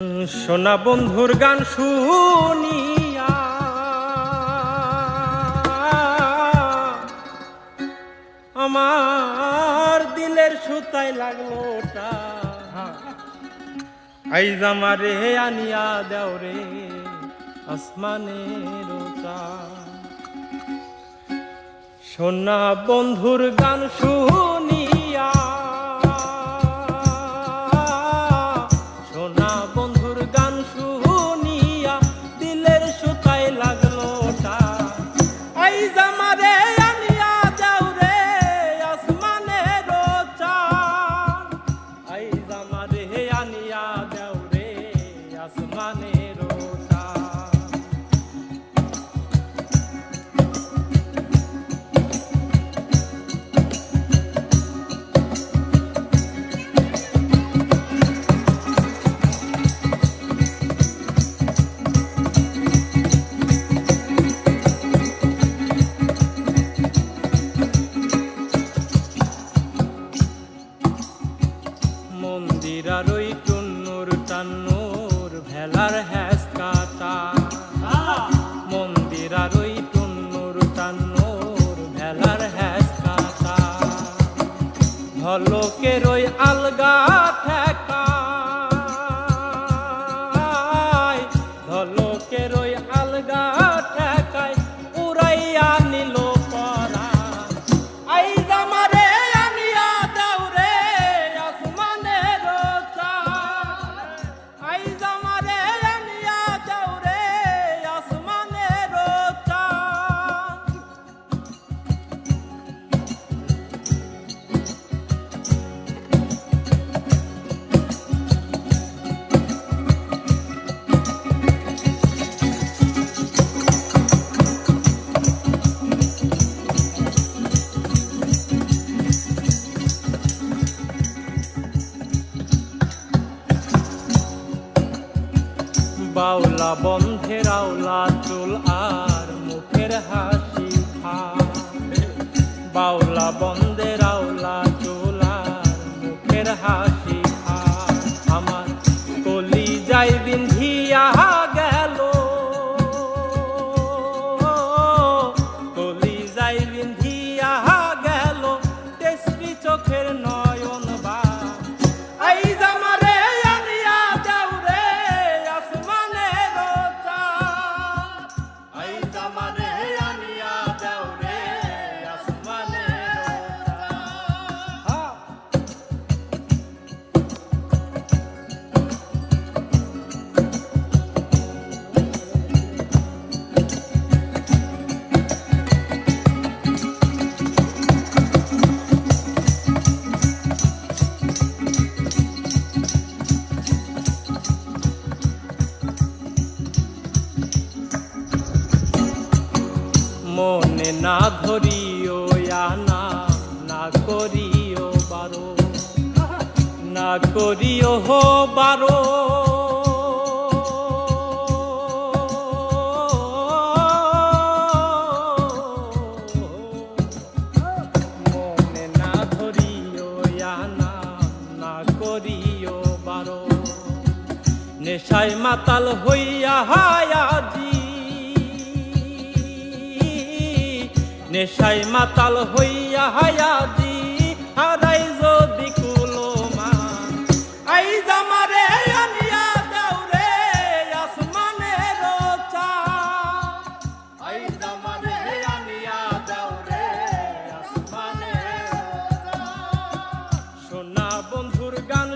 সোনা বন্ধুর গান শুনিয়া আমার দিলের সুতায় লাগলো ওটা আইজ আমারে আনিয়া দেও রে আসমানের সোনা বন্ধুর গান শুনিয়া মন্দিরার ওই টুন্নুর টান্নুর ভেলার হ্যাস কাটা মন্দিরার ওই টুন্নুর টান্নুর ভেলার হ্যাস কাটা ঢলকের ওই আলগা ঠেকা ঢলকের ওই আলগা ঠেকায় উড়াইয়া নিল বাউলা বন্ধের আওলা চুল আর মুখের হাসি খা বাউলা বন্ধের আওলা চুল আর মুখের হাসি খা আমার কলি যাই বিন্ধিয়া গেল কলি যাই বিন্ধিয়া গেল তেসরি চোখের নয়ন বা মনে না ধরিও আনা না করিও বারো না করিও হো বারো মনে না ধরিও আনা না করিও বারো নেশায় মাতাল হইয়া হায়াজি নেশায় মাতাল হইয়া হায়াজি হারাই যদি কুলোমা আইজ আমারে আনিয়া দাও রে আসমানের চাঁদ আইজ আমারে আনিয়া দাও রে আসমানের চাঁদ সোনা বন্ধুর গান